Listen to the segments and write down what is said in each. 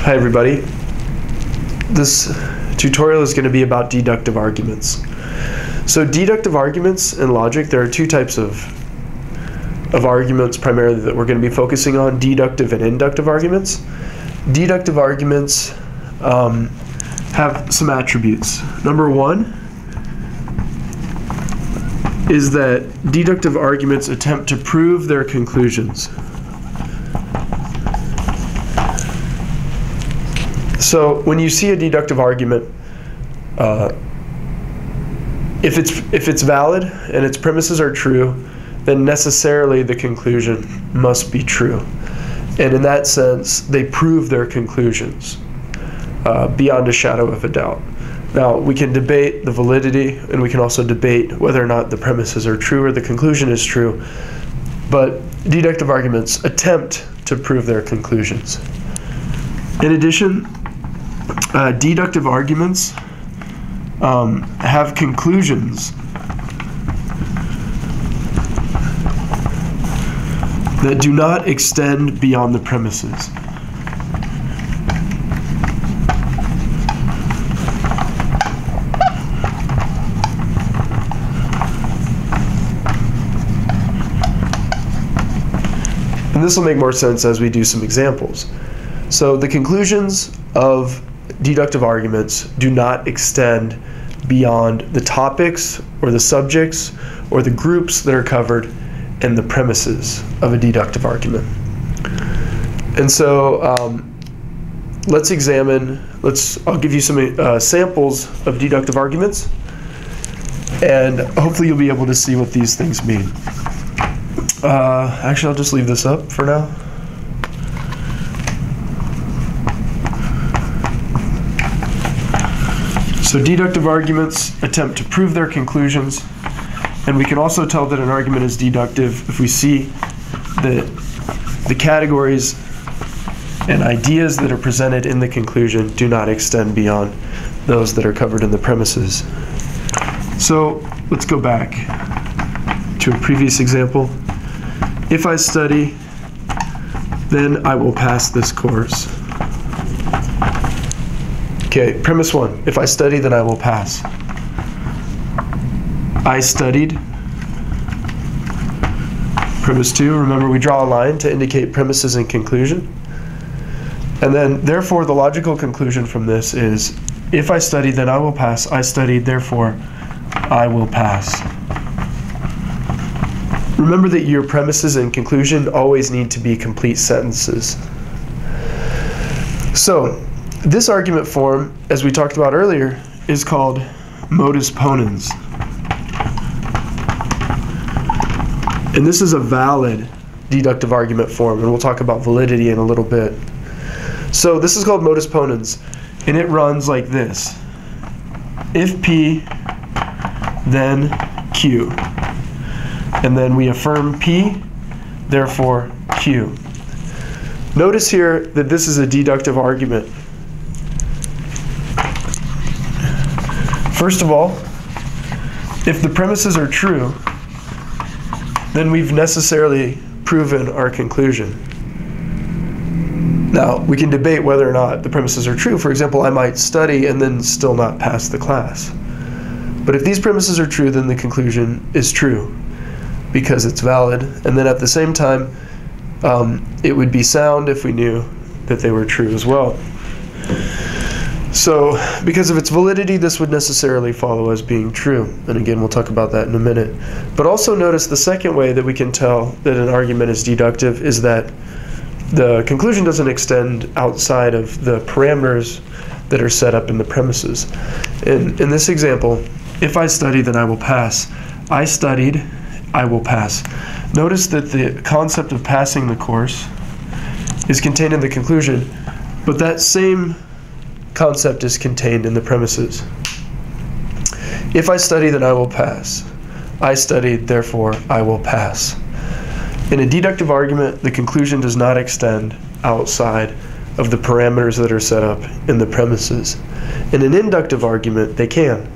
Hi everybody. This tutorial is going to be about deductive arguments. So deductive arguments in logic, there are two types of arguments primarily that we're going to be focusing on, deductive and inductive arguments. Deductive arguments have some attributes. Number one is that deductive arguments attempt to prove their conclusions. So when you see a deductive argument, if it's valid and its premises are true, then necessarily the conclusion must be true. And in that sense, they prove their conclusions beyond a shadow of a doubt. Now, we can debate the validity, and we can also debate whether or not the premises are true or the conclusion is true, but deductive arguments attempt to prove their conclusions. In addition, deductive arguments have conclusions that do not extend beyond the premises. And this will make more sense as we do some examples. So the conclusions of deductive arguments do not extend beyond the topics or the subjects or the groups that are covered in the premises of a deductive argument. And so I'll give you some samples of deductive arguments, and hopefully you'll be able to see what these things mean. Actually, I'll just leave this up for now. So deductive arguments attempt to prove their conclusions, and we can also tell that an argument is deductive if we see that the categories and ideas that are presented in the conclusion do not extend beyond those that are covered in the premises. So let's go back to a previous example. If I study, then I will pass this course. Okay, premise one, if I study, then I will pass. I studied. Premise two, remember we draw a line to indicate premises and conclusion. And then, therefore, the logical conclusion from this is, if I study, then I will pass. I studied, therefore, I will pass. Remember that your premises and conclusion always need to be complete sentences. So, this argument form, as we talked about earlier, is called Modus Ponens. And this is a valid deductive argument form, and we'll talk about validity in a little bit. So this is called Modus Ponens, and it runs like this. If P, then Q. And then we affirm P, therefore Q. Notice here that this is a deductive argument. First of all, if the premises are true, then we've necessarily proven our conclusion. Now, we can debate whether or not the premises are true. For example, I might study and then still not pass the class. But if these premises are true, then the conclusion is true because it's valid. And then at the same time, it would be sound if we knew that they were true as well. So, because of its validity, this would necessarily follow as being true. And again, we'll talk about that in a minute. But also notice the second way that we can tell that an argument is deductive is that the conclusion doesn't extend outside of the parameters that are set up in the premises. In this example, if I study, then I will pass. I studied, I will pass. Notice that the concept of passing the course is contained in the conclusion, but that same concept is contained in the premises. If I study, then I will pass. I studied, therefore I will pass. In a deductive argument, the conclusion does not extend outside of the parameters that are set up in the premises. In an inductive argument, they can.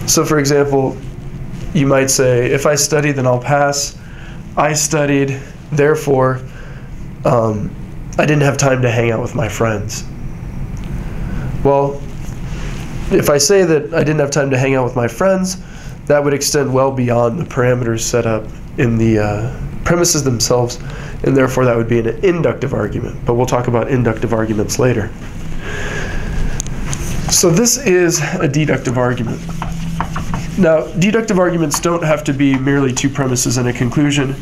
So for example, you might say, if I study, then I'll pass. I studied, therefore I didn't have time to hang out with my friends. Well, if I say that I didn't have time to hang out with my friends, that would extend well beyond the parameters set up in the premises themselves, and therefore that would be an inductive argument. But we'll talk about inductive arguments later. So this is a deductive argument. Now, deductive arguments don't have to be merely two premises and a conclusion,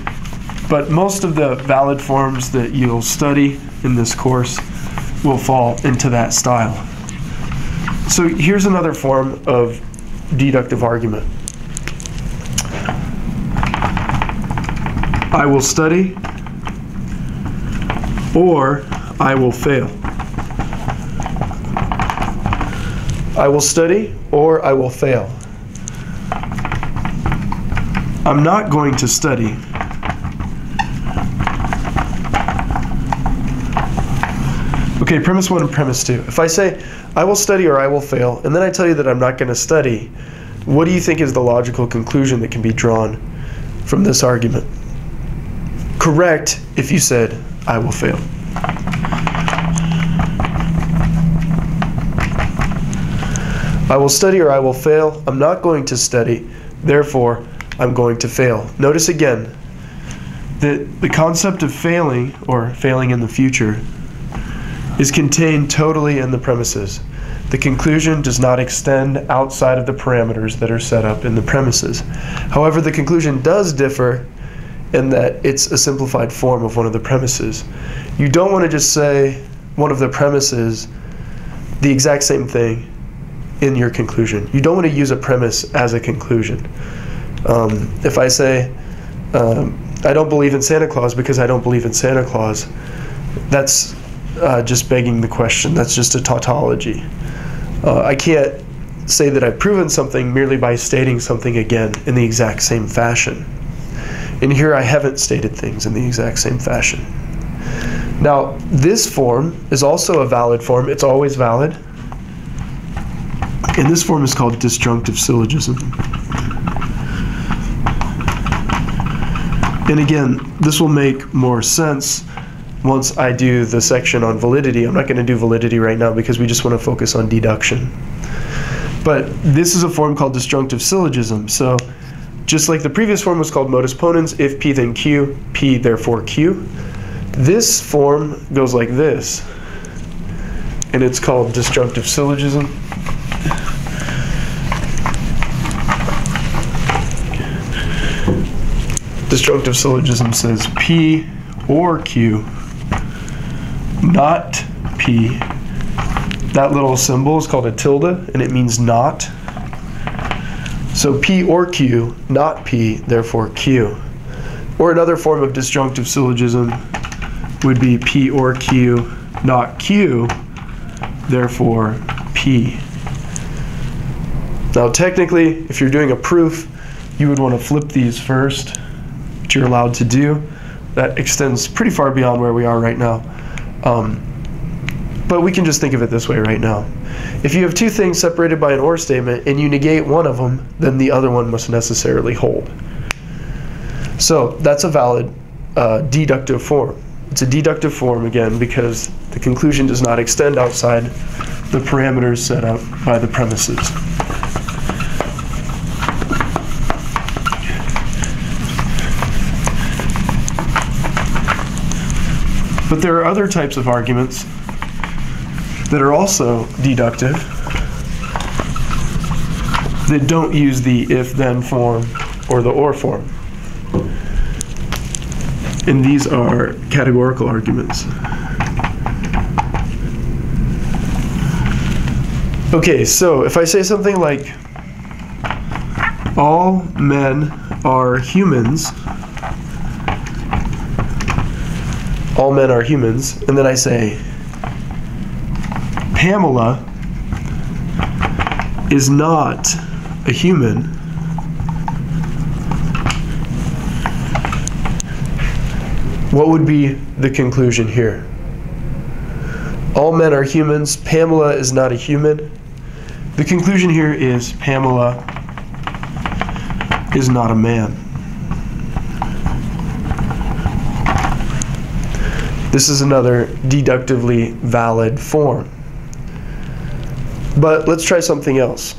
but most of the valid forms that you'll study in this course will fall into that style. So here's another form of deductive argument. I will study, or I will fail. I will study, or I will fail. I'm not going to study. Okay, premise one and premise two. If I say, I will study or I will fail, and then I tell you that I'm not going to study, what do you think is the logical conclusion that can be drawn from this argument? Correct if you said, I will fail. I will study or I will fail. I'm not going to study, therefore I'm going to fail. Notice again that the concept of failing, or failing in the future, is contained totally in the premises. The conclusion does not extend outside of the parameters that are set up in the premises. However, the conclusion does differ in that it's a simplified form of one of the premises. You don't want to just say one of the premises the exact same thing in your conclusion. You don't want to use a premise as a conclusion. If I say, I don't believe in Santa Claus because I don't believe in Santa Claus, that's just begging the question. That's just a tautology. I can't say that I've proven something merely by stating something again in the exact same fashion. And here I haven't stated things in the exact same fashion. Now, this form is also a valid form. It's always valid. And this form is called Disjunctive Syllogism. And again, this will make more sense once I do the section on validity. I'm not going to do validity right now because we just want to focus on deduction. But this is a form called Disjunctive Syllogism. So just like the previous form was called Modus Ponens, if P then Q, P therefore Q. This form goes like this, and it's called Disjunctive Syllogism. Disjunctive Syllogism says P or Q, not P. That little symbol is called a tilde, and it means not. So P or Q, not P, therefore Q. Or another form of disjunctive syllogism would be P or Q, not Q, therefore P. Now technically, if you're doing a proof, you would want to flip these first, which you're allowed to do. That extends pretty far beyond where we are right now. But we can just think of it this way right now. If you have two things separated by an or statement and you negate one of them, then the other one must necessarily hold. So that's a valid deductive form. It's a deductive form, again, because the conclusion does not extend outside the parameters set up by the premises. But there are other types of arguments that are also deductive that don't use the if-then form or the or form. And these are categorical arguments. Okay, so if I say something like, all men are humans, all men are humans, and then I say, Pamela is not a human, what would be the conclusion here? All men are humans, Pamela is not a human. The conclusion here is Pamela is not a man. This is another deductively valid form. But let's try something else.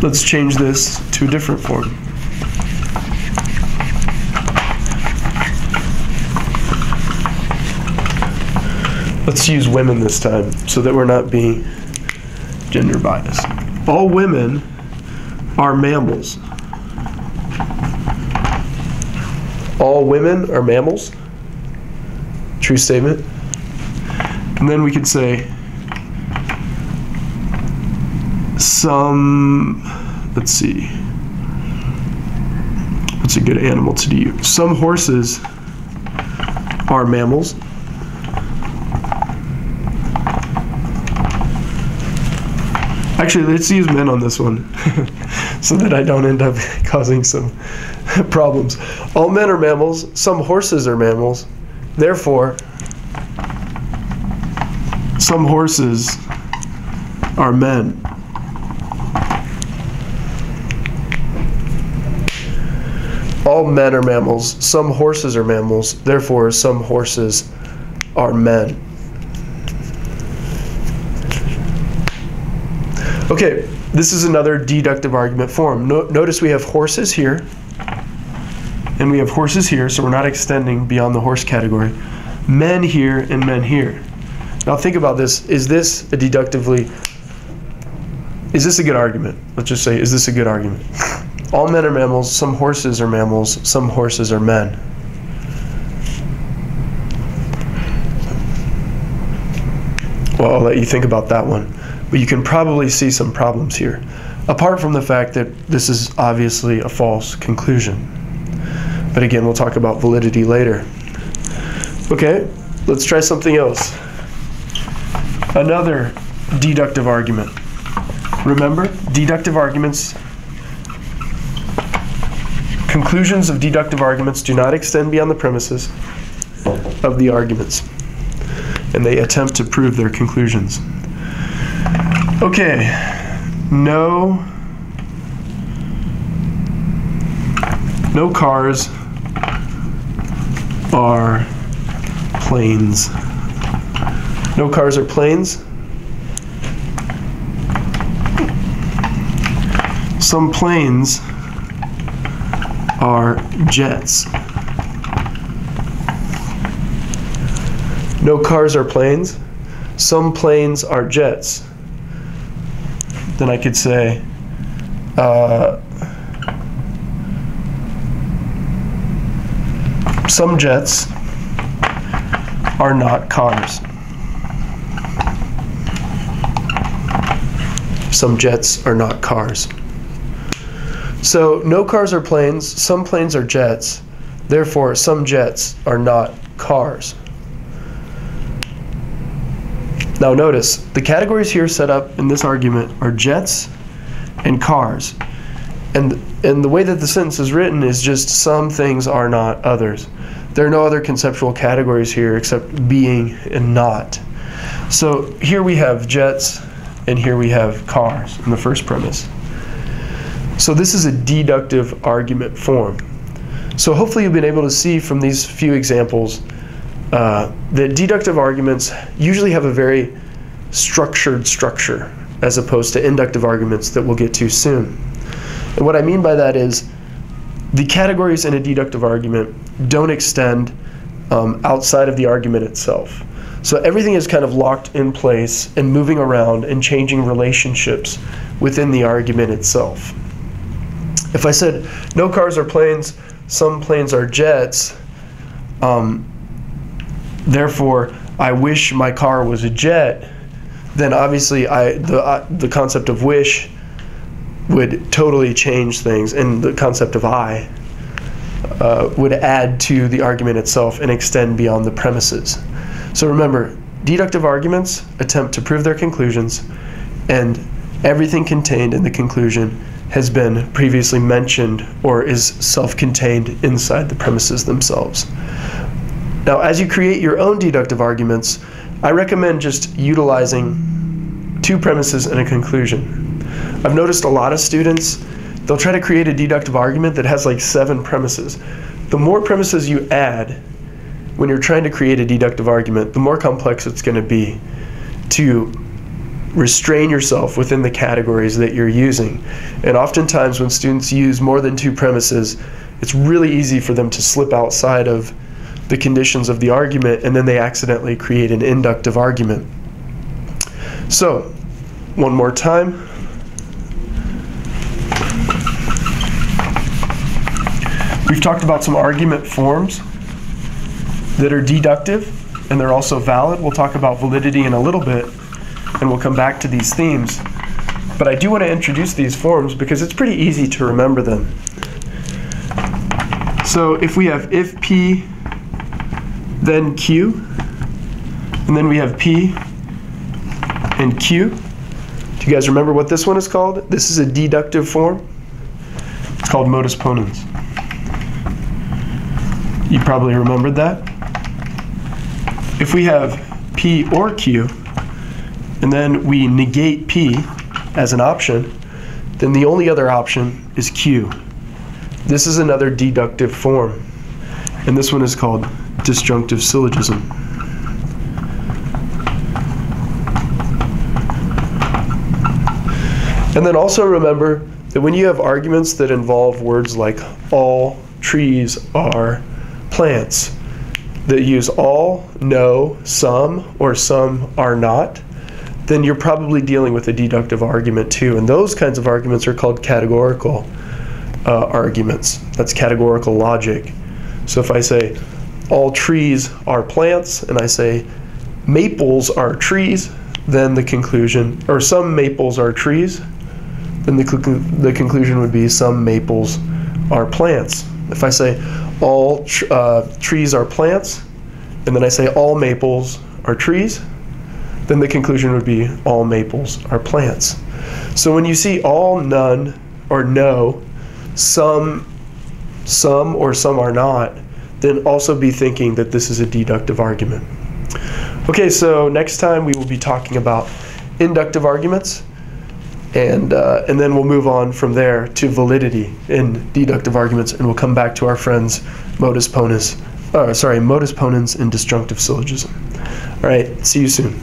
Let's change this to a different form. Let's use women this time so that we're not being gender biased. All women are mammals. All women are mammals. True statement. And then we could say let's see, what's a good animal to do? Some horses are mammals. Actually, let's use men on this one so that I don't end up causing some problems. All men are mammals. Some horses are mammals. Therefore, some horses are men. All men are mammals. Some horses are mammals. Therefore, some horses are men. Okay, this is another deductive argument form. Notice we have horses here, and we have horses here, so we're not extending beyond the horse category. Men here and men here. Now think about this. Is this a good argument? Let's just say, is this a good argument? All men are mammals, some horses are mammals, some horses are men. Well, I'll let you think about that one. But you can probably see some problems here, apart from the fact that this is obviously a false conclusion. But again, we'll talk about validity later. Okay, let's try something else. Another deductive argument. Remember, deductive arguments, conclusions of deductive arguments do not extend beyond the premises of the arguments, and they attempt to prove their conclusions. Okay, no cars are planes. No cars are planes. Some planes are jets. No cars are planes. Some planes are jets. Then I could say some jets are not cars. Some jets are not cars. So no cars are planes, some planes are jets, therefore some jets are not cars. Now notice, the categories here set up in this argument are jets and cars. And the way that the sentence is written is just some things are not others. There are no other conceptual categories here except being and not. So here we have jets and here we have cars in the first premise. So this is a deductive argument form. So hopefully you've been able to see from these few examples that deductive arguments usually have a very structured structure as opposed to inductive arguments that we'll get to soon. And what I mean by that is the categories in a deductive argument don't extend outside of the argument itself. So everything is kind of locked in place and moving around and changing relationships within the argument itself. If I said no cars are planes, some planes are jets, therefore I wish my car was a jet, then obviously the concept of wish would totally change things, and the concept of I would add to the argument itself and extend beyond the premises. So remember, deductive arguments attempt to prove their conclusions, and everything contained in the conclusion has been previously mentioned or is self-contained inside the premises themselves. Now, as you create your own deductive arguments, I recommend just utilizing two premises and a conclusion. I've noticed a lot of students, they'll try to create a deductive argument that has like 7 premises. the more premises you add when you're trying to create a deductive argument, the more complex it's going to be to restrain yourself within the categories that you're using. And oftentimes when students use more than 2 premises, it's really easy for them to slip outside of the conditions of the argument, and then they accidentally create an inductive argument. So, one more time. We've talked about some argument forms that are deductive, and they're also valid. We'll talk about validity in a little bit, and we'll come back to these themes. But I do want to introduce these forms because it's pretty easy to remember them. So if we have if P, then Q, and then we have P and Q. Do you guys remember what this one is called? This is a deductive form. It's called Modus Ponens. You probably remembered that. If we have P or Q, and then we negate P as an option, then the only other option is Q. This is another deductive form, and this one is called Disjunctive Syllogism. And then also remember that when you have arguments that involve words like all trees are plants, that use all, no, some, or some are not, then you're probably dealing with a deductive argument too. And those kinds of arguments are called categorical arguments. That's categorical logic. So if I say all trees are plants, and I say maples are trees, then the conclusion, or some maples are trees, then the conclusion would be some maples are plants. If I say all trees are plants, and then I say all maples are trees, then the conclusion would be all maples are plants. So when you see all, none, or no, some, or some are not, then also be thinking that this is a deductive argument. Okay, so next time we will be talking about inductive arguments, and then we'll move on from there to validity in deductive arguments, and we'll come back to our friends Modus Ponens and Disjunctive Syllogism. All right, see you soon.